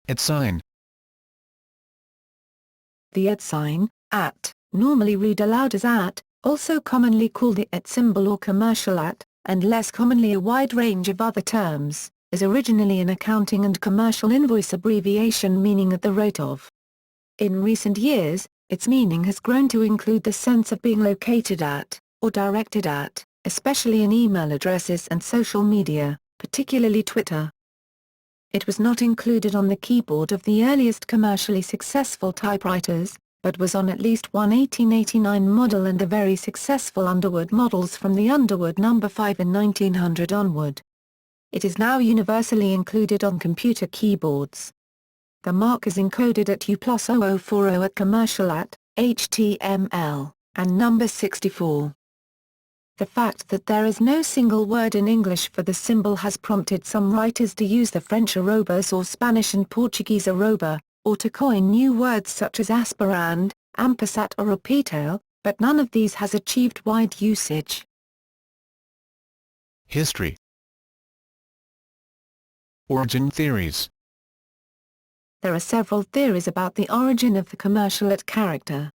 at sign. The @ sign, at, normally read aloud as at, also commonly called the @ symbol or commercial at, and less commonly a wide range of other terms, is originally an accounting and commercial invoice abbreviation meaning at the rate of. In recent years, its meaning has grown to include the sense of being located at, or directed at, especially in email addresses and social media, particularly Twitter. It was not included on the keyboard of the earliest commercially successful typewriters, but was on at least one 1889 model and the very successful Underwood models from the Underwood No. 5 in 1900 onward. It is now universally included on computer keyboards. The mark is encoded at U+0040 at commercial at, HTML, and number 64. The fact that there is no single word in English for the symbol has prompted some writers to use the French arrobas or Spanish and Portuguese arroba, or to coin new words such as aspirand, ampersand or repeatel, but none of these has achieved wide usage. History. Origin theories. There are several theories about the origin of the commercial at character.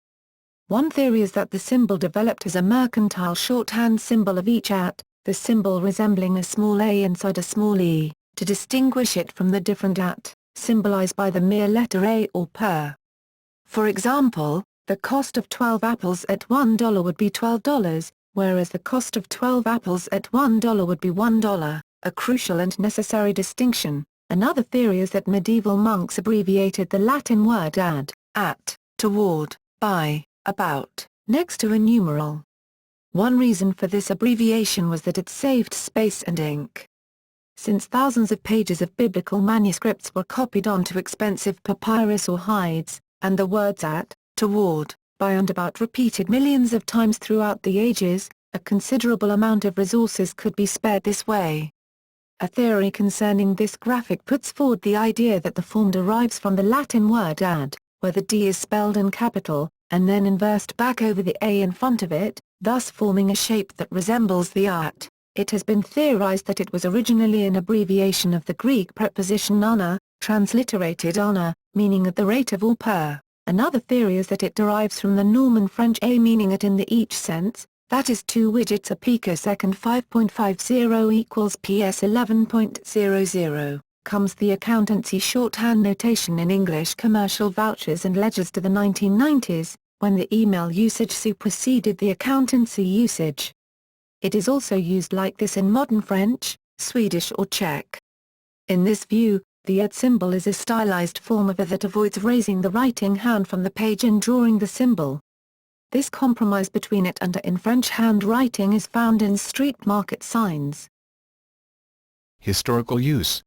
One theory is that the symbol developed as a mercantile shorthand symbol of each at, the symbol resembling a small a inside a small e, to distinguish it from the different at, symbolized by the mere letter a or per. For example, the cost of 12 apples at $1 would be $12, whereas the cost of 12 apples at $1 would be $1, a crucial and necessary distinction. Another theory is that medieval monks abbreviated the Latin word ad, at, toward, by, about, next to a numeral. One reason for this abbreviation was that it saved space and ink. Since thousands of pages of biblical manuscripts were copied onto expensive papyrus or hides, and the words at, toward, by and about repeated millions of times throughout the ages, a considerable amount of resources could be spared this way. A theory concerning this graphic puts forward the idea that the form derives from the Latin word ad, where the d is spelled in capital, and then inversed back over the a in front of it, thus forming a shape that resembles the at. It has been theorized that it was originally an abbreviation of the Greek preposition ana, transliterated ana, meaning at the rate of or per. Another theory is that it derives from the Norman French a meaning at in the each sense, that is 2 widgets a picosecond 5.50 equals ps 11.00. Comes the accountancy shorthand notation in English commercial vouchers and ledgers to the 1990s, when the email usage superseded the accountancy usage. It is also used like this in modern French, Swedish or Czech. In this view, the @ symbol is a stylized form of a that avoids raising the writing hand from the page in drawing the symbol. This compromise between it and a in French handwriting is found in street market signs. Historical use.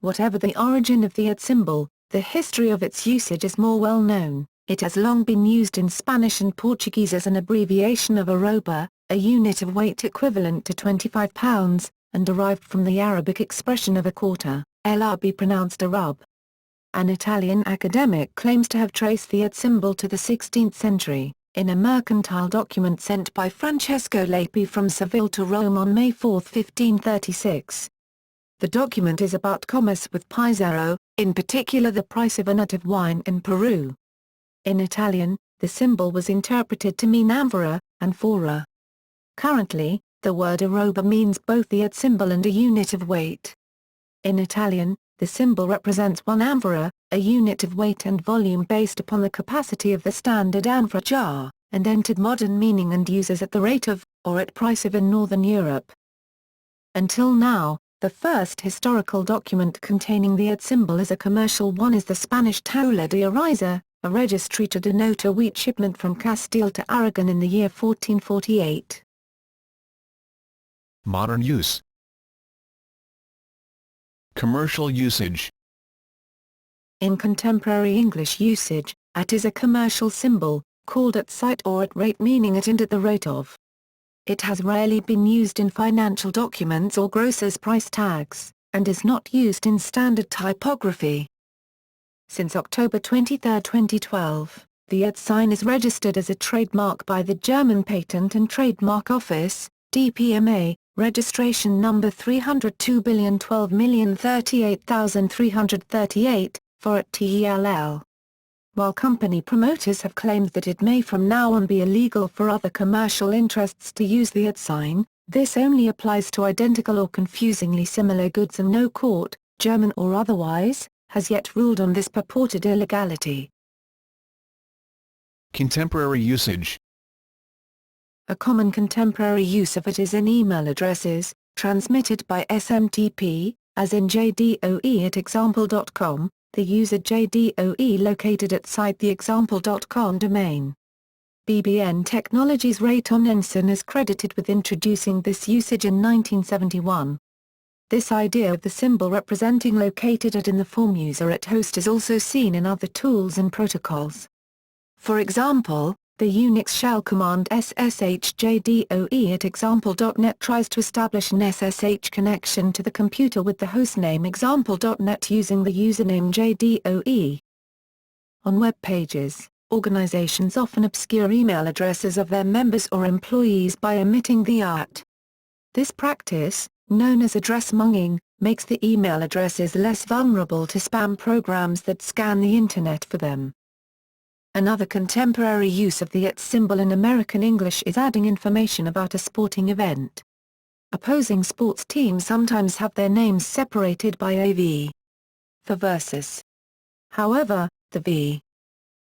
Whatever the origin of the @ symbol, the history of its usage is more well known. It has long been used in Spanish and Portuguese as an abbreviation of arroba, a unit of weight equivalent to 25 pounds, and derived from the Arabic expression of a quarter, lrb pronounced arub. An Italian academic claims to have traced the @ symbol to the 16th century, in a mercantile document sent by Francesco Lapi from Seville to Rome on May 4, 1536. The document is about commerce with Pizarro, in particular the price of a nut of wine in Peru. In Italian, the symbol was interpreted to mean amphora, and fora. Currently, the word arroba means both the @ symbol and a unit of weight. In Italian, the symbol represents 1 amphora, a unit of weight and volume based upon the capacity of the standard amphora jar, and entered modern meaning and use as at the rate of, or at price of in Northern Europe. Until now, the first historical document containing the @ symbol as a commercial one is the Spanish Tabla de Ariza, a registry to denote a wheat shipment from Castile to Aragon in the year 1448. Modern use. Commercial usage. In contemporary English usage, at is a commercial symbol, called at sight or at rate meaning at and at the rate of. It has rarely been used in financial documents or grocers' price tags, and is not used in standard typography. Since October 23, 2012, the @ sign is registered as a trademark by the German Patent and Trademark Office, DPMA, Registration number 302,012,038,338, for at TELL. While company promoters have claimed that it may from now on be illegal for other commercial interests to use the @ sign, this only applies to identical or confusingly similar goods, and no court, German or otherwise, has yet ruled on this purported illegality. Contemporary usage. A common contemporary use of it is in email addresses, transmitted by SMTP, as in JDOE@example.com, the user JDOE located at site theexample.com domain. BBN Technologies' Ray Tomlinson is credited with introducing this usage in 1971. This idea of the symbol representing located at in the form user at host is also seen in other tools and protocols. For example, the Unix shell command sshjdoe@example.net tries to establish an SSH connection to the computer with the hostname example.net using the username JDOE. On web pages, organizations often obscure email addresses of their members or employees by omitting the @ This practice, known as address monging, makes the email addresses less vulnerable to spam programs that scan the Internet for them. Another contemporary use of the @ symbol in American English is adding information about a sporting event. Opposing sports teams sometimes have their names separated by a V for versus. However, the V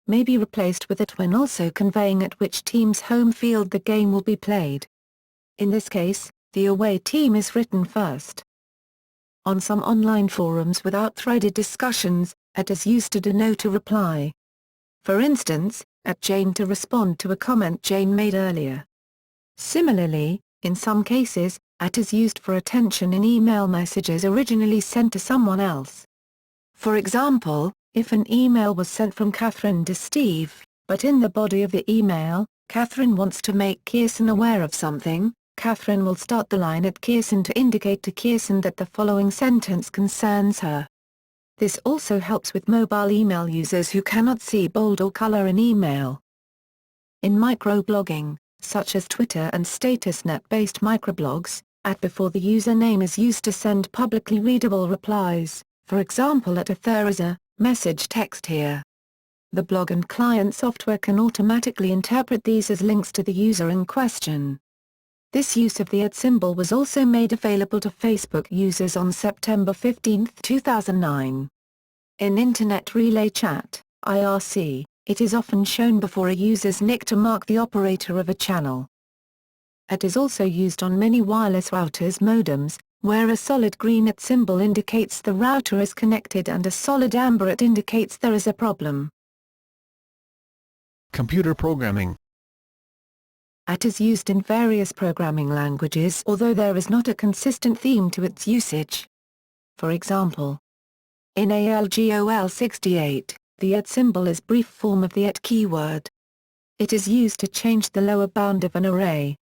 may be replaced with @ when also conveying at which team's home field the game will be played. In this case, the away team is written first. On some online forums without threaded discussions, @ is used to denote a reply. For instance, @Jane to respond to a comment Jane made earlier. Similarly, in some cases, @ is used for attention in email messages originally sent to someone else. For example, if an email was sent from Catherine to Steve, but in the body of the email, Catherine wants to make Kirsten aware of something, Catherine will start the line at Kirsten to indicate to Kirsten that the following sentence concerns her. This also helps with mobile email users who cannot see bold or color in email. In microblogging, such as Twitter and StatusNet-based microblogs, @ before the username is used to send publicly readable replies, for example there is a message text here. The blog and client software can automatically interpret these as links to the user in question. This use of the @ symbol was also made available to Facebook users on September 15, 2009. In Internet Relay Chat, IRC, it is often shown before a user's nick to mark the operator of a channel. @ is also used on many wireless routers modems, where a solid green @ symbol indicates the router is connected and a solid amber @ indicates there is a problem. Computer programming. @ is used in various programming languages, although there is not a consistent theme to its usage. For example, in ALGOL 68, the @ symbol is brief form of the @ keyword. It is used to change the lower bound of an array.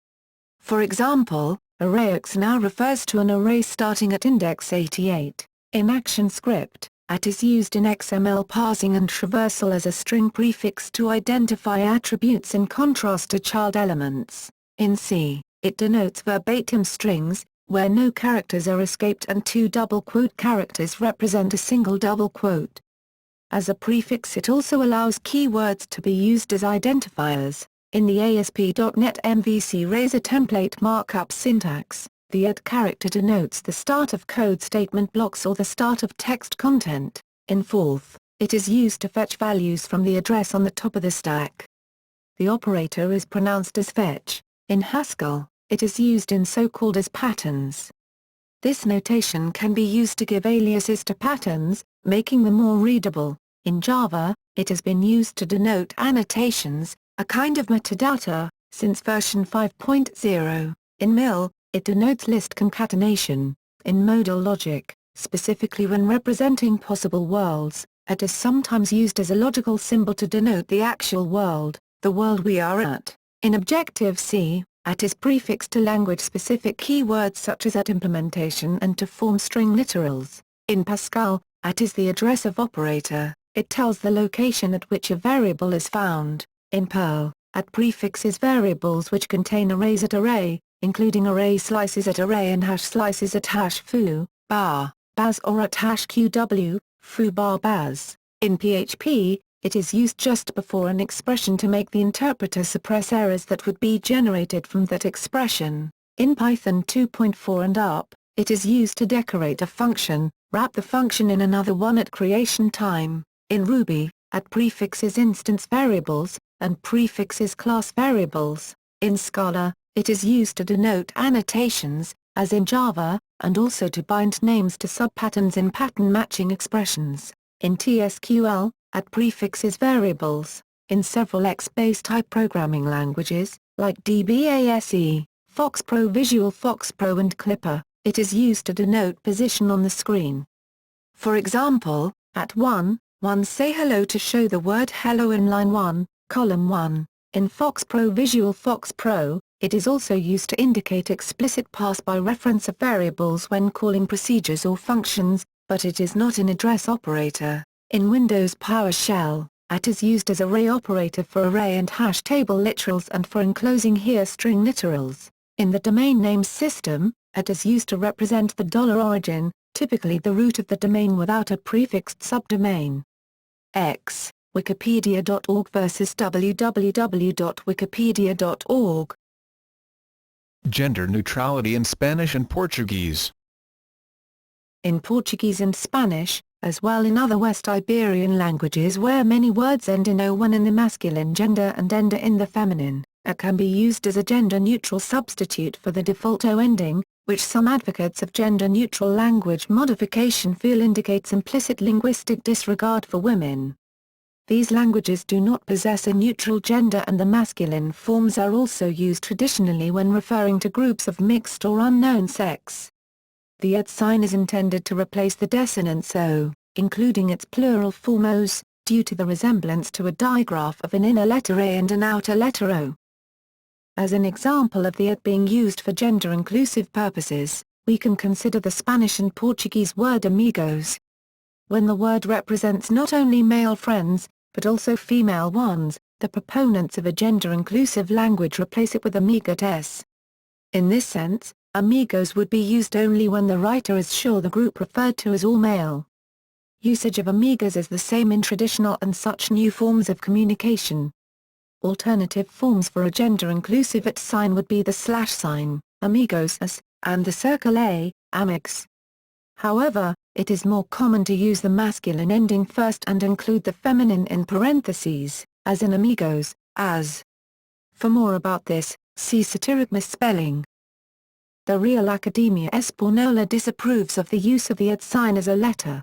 For example, ArrayX now refers to an array starting at index 88. In ActionScript, @ is used in XML parsing and traversal as a string prefix to identify attributes in contrast to child elements. In C, it denotes verbatim strings, where no characters are escaped and two double quote characters represent a single double quote. As a prefix it also allows keywords to be used as identifiers. In the ASP.NET MVC Razor template markup syntax, the @ character denotes the start of code statement blocks or the start of text content. In Forth, it is used to fetch values from the address on the top of the stack. The operator is pronounced as fetch. In Haskell, it is used in so-called as patterns. This notation can be used to give aliases to patterns, making them more readable. In Java, it has been used to denote annotations, a kind of metadata, since version 5.0. In MIL, it denotes list concatenation. In modal logic, specifically when representing possible worlds, @ is sometimes used as a logical symbol to denote the actual world, the world we are at. In Objective-C, @ is prefixed to language-specific keywords such as @ implementation and to form string literals. In Pascal, @ is the address of operator, it tells the location at which a variable is found. In Perl, @ prefixes variables which contain arrays at array. including array slices at array and hash slices at hash foo, bar, baz or at hash qw, foo bar baz. In PHP, it is used just before an expression to make the interpreter suppress errors that would be generated from that expression. In Python 2.4 and up, it is used to decorate a function, wrap the function in another one at creation time. In Ruby, at prefixes instance variables, and prefixes class variables. In Scala, it is used to denote annotations, as in Java, and also to bind names to subpatterns in pattern matching expressions. In TSQL, at prefixes variables. In several X-based type programming languages, like DBASE, FoxPro Visual FoxPro and Clipper, it is used to denote position on the screen. For example, at 1, say hello to show the word hello in line 1, column 1. In FoxPro Visual FoxPro, it is also used to indicate explicit pass-by reference of variables when calling procedures or functions, but it is not an address operator. In Windows PowerShell, at is used as array operator for array and hash table literals and for enclosing here string literals. In the domain name system, at is used to represent the $origin, typically the root of the domain without a prefixed subdomain. X. Wikipedia.org versus www.wikipedia.org. Gender neutrality in Spanish and Portuguese. In Portuguese and Spanish, as well in other West Iberian languages where many words end in O1 in the masculine gender and ender in the feminine, a can be used as a gender-neutral substitute for the default O ending, which some advocates of gender-neutral language modification feel indicates implicit linguistic disregard for women. These languages do not possess a neutral gender and the masculine forms are also used traditionally when referring to groups of mixed or unknown sex. The ed sign is intended to replace the desinence O, including its plural form Os, due to the resemblance to a digraph of an inner letter A and an outer letter O. As an example of the ed being used for gender-inclusive purposes, we can consider the Spanish and Portuguese word amigos. When the word represents not only male friends, but also female ones, the proponents of a gender-inclusive language replace it with amigotes. In this sense, amigos would be used only when the writer is sure the group referred to is all male. Usage of amigas is the same in traditional and such new forms of communication. Alternative forms for a gender-inclusive @ sign would be the / sign, amigos as, and the circle A, amix. However, it is more common to use the masculine ending first and include the feminine in parentheses, as in amigos, as. For more about this, see satiric misspelling. The Real Academia Española disapproves of the use of the ed sign as a letter.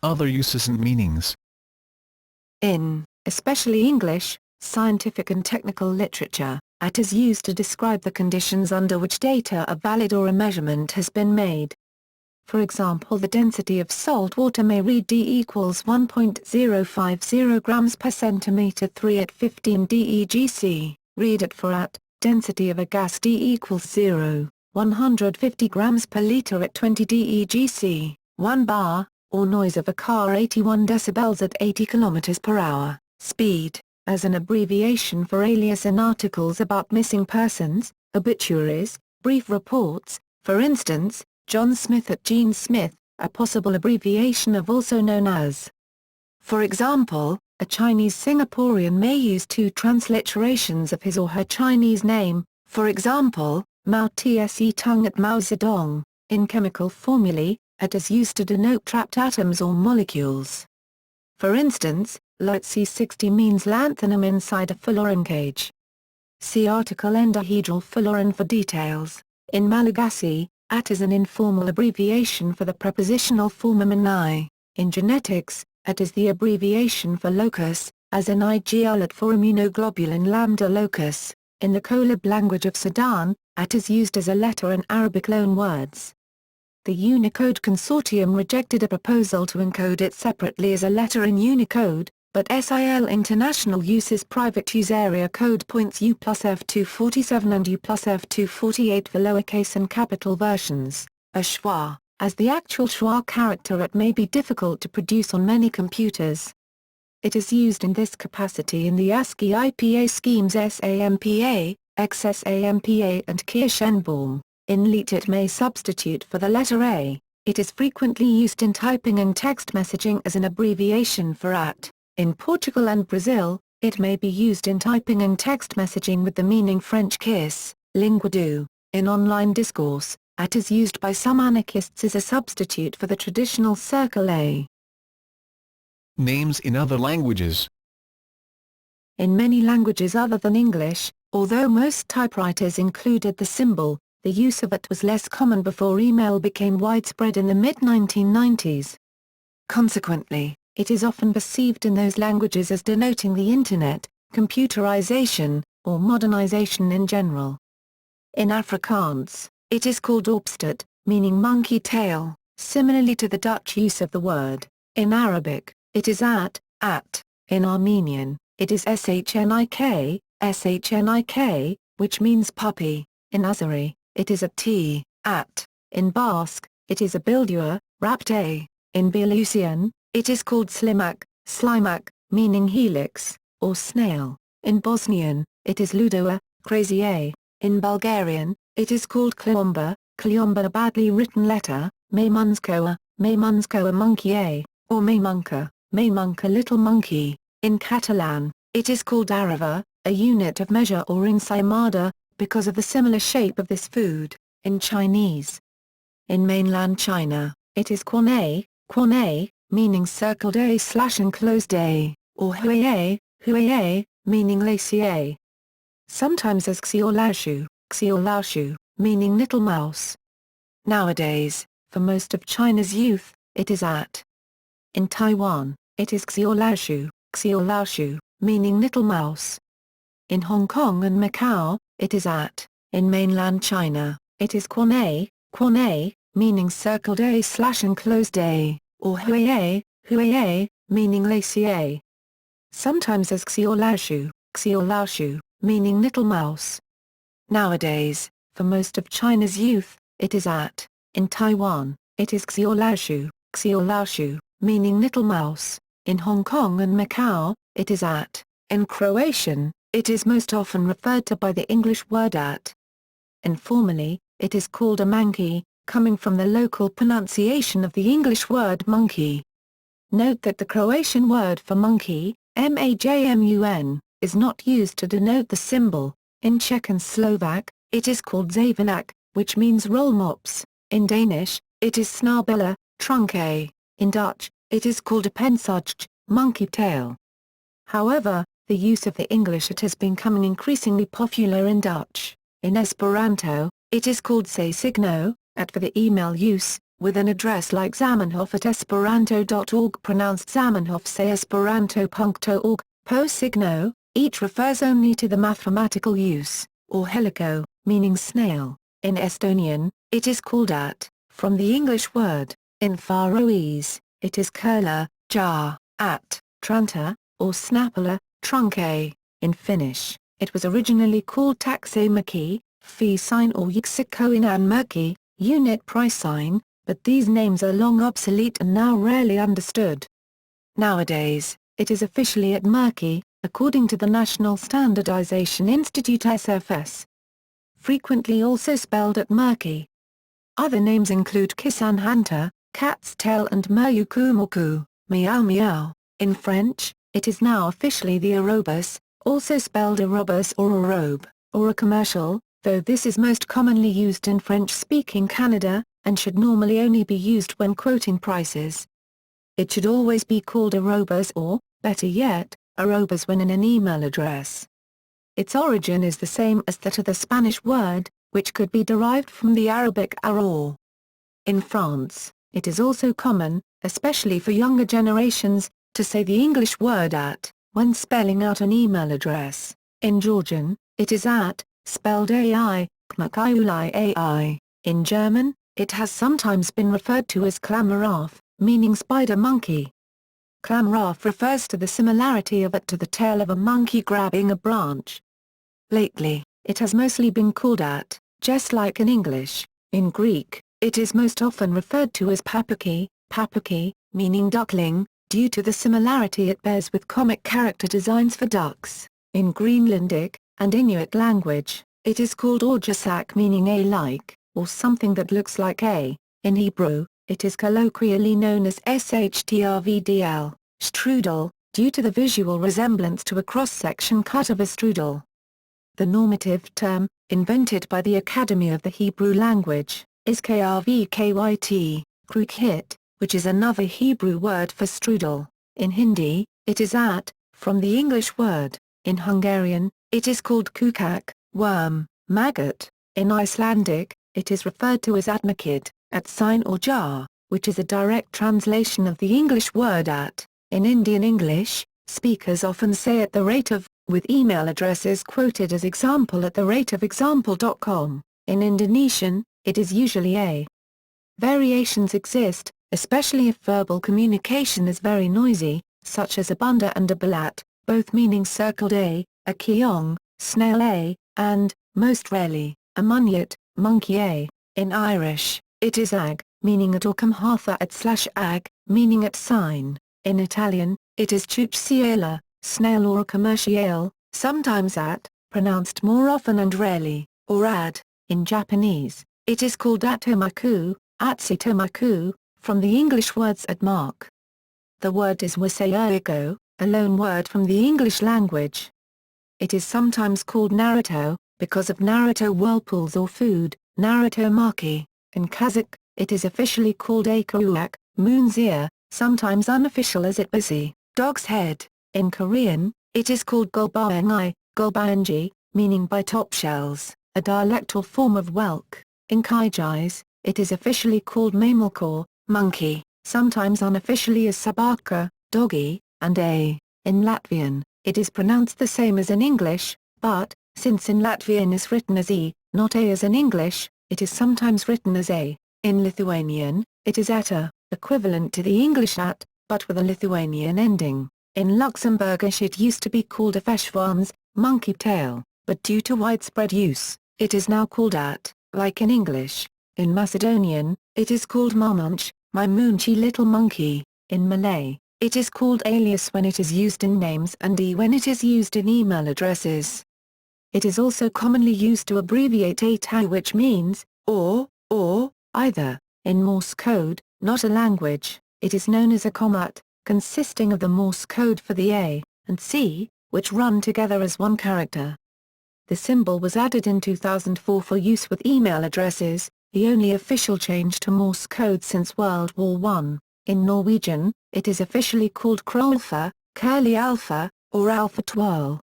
Other uses and meanings. In, especially English, scientific and technical literature, at is used to describe the conditions under which data are valid or a measurement has been made. For example, the density of salt water may read D equals 1.050 grams per centimeter 3 at 15 DEGC, read it for at, density of a gas D equals 0.150 grams per liter at 20 DEGC, 1 bar, or noise of a car 81 decibels at 80 km per hour, speed, as an abbreviation for alias in articles about missing persons, obituaries, brief reports, for instance, John Smith at Gene Smith, a possible abbreviation of also known as. For example, a Chinese Singaporean may use two transliterations of his or her Chinese name, for example, Mao Tse Tung at Mao Zedong. In chemical formulae, at is used to denote trapped atoms or molecules. For instance, Lot C60 means lanthanum inside a fullerene cage. See article Endahedral fullerene for details. In Malagasy, at is an informal abbreviation for the prepositional form amani. In genetics, at is the abbreviation for locus, as in IgL for immunoglobulin lambda locus. In the Kolab language of Sudan, at is used as a letter in Arabic loanwords. The Unicode Consortium rejected a proposal to encode it separately as a letter in Unicode, but SIL International uses private use area code points U plus F247 and U plus F248 for lowercase and capital versions, a schwa, as the actual schwa character it may be difficult to produce on many computers. It is used in this capacity in the ASCII IPA schemes SAMPA, XSAMPA and Kirschenbaum. In Leet it may substitute for the letter A. It is frequently used in typing and text messaging as an abbreviation for AT. In Portugal and Brazil, it may be used in typing and text messaging with the meaning French kiss, língua do. In online discourse, AT is used by some anarchists as a substitute for the traditional circle A. Names in other languages. In many languages other than English, although most typewriters included the symbol, the use of it was less common before email became widespread in the mid-1990s. Consequently, it is often perceived in those languages as denoting the Internet, computerization, or modernization in general. In Afrikaans, it is called opstaat, meaning monkey tail, similarly to the Dutch use of the word. In Arabic, it is at. In Armenian, it is shnik, which means puppy. In Azeri, it is at. In Basque, it is a bildua, rapte. In Belarusian, it is called slimak, meaning helix, or snail. In Bosnian, it is ludoa, crazy a. In Bulgarian, it is called kleomba, a badly written letter, maymunskoa monkey a, or maymunka little monkey. In Catalan, it is called arava, a unit of measure, or ensaimada, because of the similar shape of this food. In Chinese. In mainland China, it is quan a, meaning circled a/enclosed a, or huai, meaning lacy a. Sometimes as xiaolaoshu, meaning little mouse. Nowadays, for most of China's youth, it is at. In Taiwan, it is xiaolaoshu, meaning little mouse. In Hong Kong and Macau, it is at. In mainland China, it is quan a, meaning circled a/enclosed a, or huai, meaning lacy a. Sometimes as xiaolaoshu, meaning little mouse. Nowadays, for most of China's youth, it is at. In Taiwan, it is xiaolaoshu, meaning little mouse. In Hong Kong and Macau, it is at. In Croatian, it is most often referred to by the English word at. Informally, it is called a manky, coming from the local pronunciation of the English word monkey. Note that the Croatian word for monkey, majmun, is not used to denote the symbol. In Czech and Slovak, it is called zavanak, which means roll mops. In Danish, it is snabella, trunk a. In Dutch, it is called a pensage, monkey tail. However, the use of the English it has been becoming increasingly popular in Dutch. In Esperanto, it is called say signo, for the email use, with an address like zamenhof@esperanto.org, pronounced Zamenhof, say esperanto.org, po signo, each refers only to the mathematical use, or helico, meaning snail. In Estonian, it is called at, from the English word. In Faroese, it is kurla, jar, at, tranta, or snapala, trunk a. In Finnish, it was originally called taxamäki, fee sign, or yksikkouhinanmerkki, unit price sign, but these names are long obsolete and now rarely understood. Nowadays, it is officially at merkki, according to the National Standardization Institute SFS. Frequently also spelled at merkki. Other names include kisanhanta, cat's tail, and muyukumoku, meow meow. In French, it is now officially the arobus, also spelled arobus or arobe, or a commercial, though this is most commonly used in French-speaking Canada, and should normally only be used when quoting prices. It should always be called arobus or, better yet, arobus when in an email address. Its origin is the same as that of the Spanish word, which could be derived from the Arabic aror. In France, it is also common, especially for younger generations, to say the English word at, when spelling out an email address. In Georgian, it is at, spelled ai, kmakiulai ai. In German, it has sometimes been referred to as Klammeraf, meaning spider monkey. Klammeraf refers to the similarity of it to the tail of a monkey grabbing a branch. Lately, it has mostly been called at, just like in English. In Greek, it is most often referred to as papaki, meaning duckling, due to the similarity it bears with comic character designs for ducks. In Greenlandic, and Inuit language, it is called orjasak, meaning a like, or something that looks like a. In Hebrew, it is colloquially known as shtrvdl, strudel, due to the visual resemblance to a cross-section cut of a strudel. The normative term, invented by the Academy of the Hebrew Language, is krvkyt, krukit, which is another Hebrew word for strudel. In Hindi, it is at, from the English word. In Hungarian, it is called kukak, worm, maggot. In Icelandic, it is referred to as atmakid, at sign or jar, which is a direct translation of the English word at. In Indian English, speakers often say at the rate of, with email addresses quoted as example at the rate of example.com. In Indonesian, it is usually a. Variations exist, especially if verbal communication is very noisy, such as a bunda and a balat, both meaning circled a keong, snail a, and, most rarely, a munyet, monkey a. In Irish, it is ag, meaning at, or camhartha at/ag, meaning at sign. In Italian, it is ciucciella, snail or a commerciale, sometimes at, pronounced more often and rarely, or ad. In Japanese, it is called atomaku, atsitomaku, from the English words at mark. The word is waseigo, a loan word from the English language. It is sometimes called Naruto, because of Naruto whirlpools or food, Naruto maki. In Kazakh, it is officially called akuak, moon's ear, sometimes unofficial as itbasi, dog's head. In Korean, it is called golbaengi, golbaenji, meaning by top shells, a dialectal form of Welk. In Kyrgyz, it is officially called mamalkor, monkey, sometimes unofficially as sabaka, doggy, and a. In Latvian, it is pronounced the same as in English, but, since in Latvian is written as e, not a as in English, it is sometimes written as a. In Lithuanian, it is ata, equivalent to the English at, but with a Lithuanian ending. In Luxembourgish it used to be called a feshwans, monkey tail, but due to widespread use, it is now called at, like in English. In Macedonian, it is called mamunch, my moonchi little monkey. In Malay, it is called alias when it is used in names and e when it is used in email addresses. It is also commonly used to abbreviate atau, which means, or, either. In Morse code, not a language, it is known as a commat, consisting of the Morse code for the A and C, which run together as one character. The symbol was added in 2004 for use with email addresses, the only official change to Morse code since World War I. In Norwegian, it is officially called krolfa, curly alpha, or alpha twirl.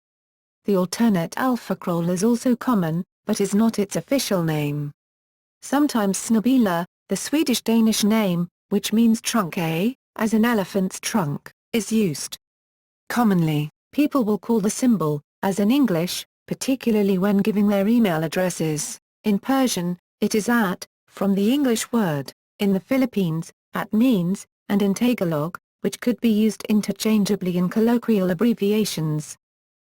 The alternate alpha kroll is also common, but is not its official name. Sometimes snabila, the Swedish-Danish name, which means trunk A, as an elephant's trunk, is used. Commonly, people will call the symbol, as in English, particularly when giving their email addresses. In Persian, it is at, from the English word. In the Philippines, at means, and in Tagalog, which could be used interchangeably in colloquial abbreviations.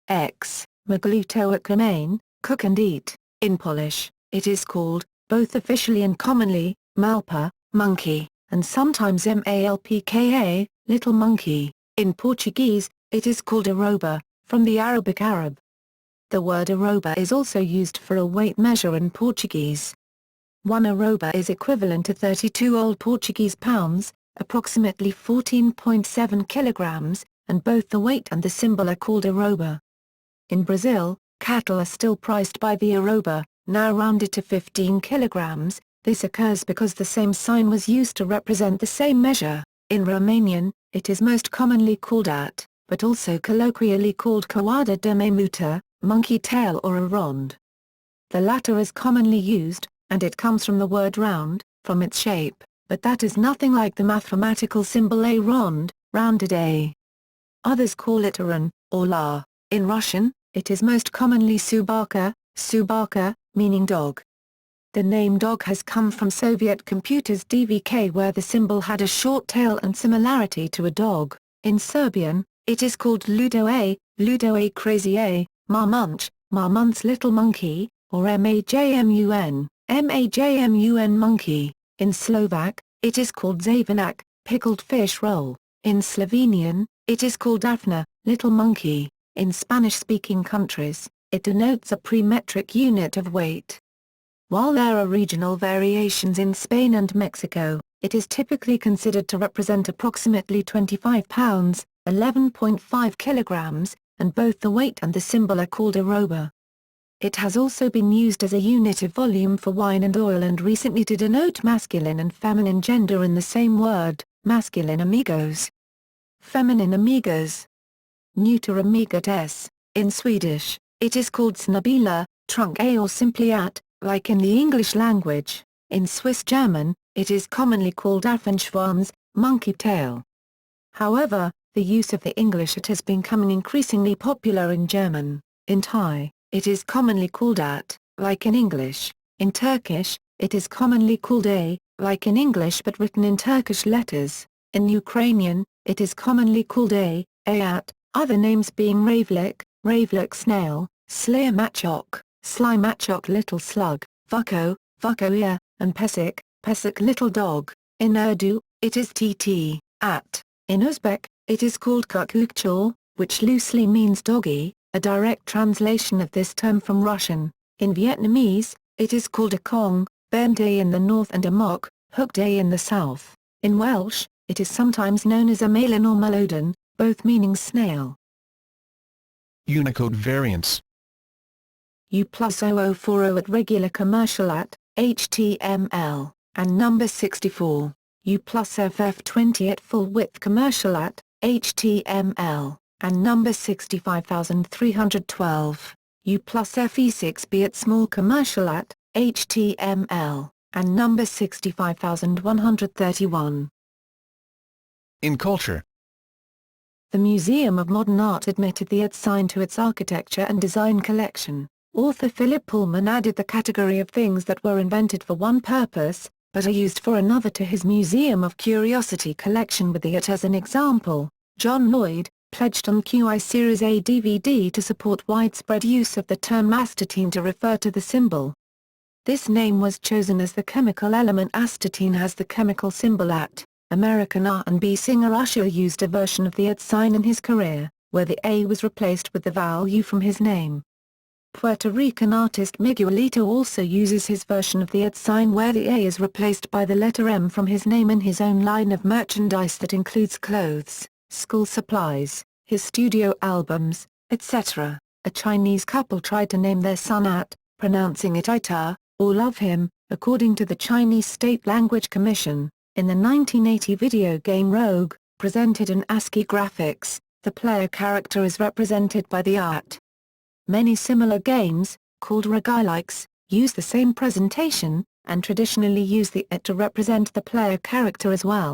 X, magluto at kumain, cook and eat. In Polish, it is called, both officially and commonly, malpa, monkey, and sometimes malpka, little monkey. In Portuguese, it is called arroba, from the Arabic Arab. The word arroba is also used for a weight measure in Portuguese. 1 arroba is equivalent to 32 Old Portuguese pounds, approximately 14.7 kilograms, and both the weight and the symbol are called arroba. In Brazil, cattle are still priced by the arroba, now rounded to 15 kilograms. This occurs because the same sign was used to represent the same measure. In Romanian, it is most commonly called at, but also colloquially called coada de memuta, monkey tail or a rond. The latter is commonly used, and it comes from the word round, from its shape, but that is nothing like the mathematical symbol a rond, rounded a. Others call it aran, or la. In Russian, it is most commonly subaka, meaning dog. The name dog has come from Soviet computers DVK, where the symbol had a short tail and similarity to a dog. In Serbian, it is called ludo a crazy a, marmunch little monkey, or majmun, monkey. In Slovak, it is called zavanak, pickled fish roll. In Slovenian, it is called afna, little monkey. In Spanish-speaking countries, It denotes a pre-metric unit of weight. While there are regional variations in Spain and Mexico, it is typically considered to represent approximately 25 pounds, 11.5 kilograms, and both the weight and the symbol are called arroba. It has also been used as a unit of volume for wine and oil and recently to denote masculine and feminine gender in the same word, masculine amigos. Feminine amigas. Neuter amigates. In Swedish, it is called snabila, trunk A or simply at, like in the English language. In Swiss German, it is commonly called Affenschwanz, monkey tail. However, the use of the English at has become increasingly popular in German. In Thai, it is commonly called at, like in English. In Turkish, it is commonly called a, like in English but written in Turkish letters. In Ukrainian, it is commonly called a at, other names being ravlik snail, sliamachok, slimachok little slug, vuko, vuko and pesik little dog. In Urdu, it is tt, at. In Uzbek, it is called kukukchor, which loosely means doggy, a direct translation of this term from Russian. In Vietnamese, it is called a kong, bent a in the north and a mok, hooked a in the south. In Welsh, it is sometimes known as a malin or malodon, both meaning snail. Unicode variants. U+0040 at regular commercial at, HTML, and number 64. U+FF20 at full width commercial at, HTML, and number 65312. U+FE6B at small commercial at, HTML, and number 65131. In culture. The Museum of Modern Art admitted the @ sign to its architecture and design collection. Author Philip Pullman added the category of things that were invented for one purpose, but are used for another to his Museum of Curiosity collection with the @ as an example. John Lloyd, pledged on QI Series A DVD to support widespread use of the term astatine to refer to the symbol. This name was chosen as the chemical element astatine has the chemical symbol @ American R&B singer Usher used a version of the @ sign in his career, where the A was replaced with the vowel U from his name. Puerto Rican artist Miguelito also uses his version of the @ sign where the A is replaced by the letter M from his name in his own line of merchandise that includes clothes, school supplies, his studio albums, etc. A Chinese couple tried to name their son pronouncing it Ita, or love him, according to the Chinese State Language Commission. In the 1980 video game Rogue, presented in ASCII graphics, the player character is represented by the @ Many similar games, called roguelikes, use the same presentation, and traditionally use the @ to represent the player character as well.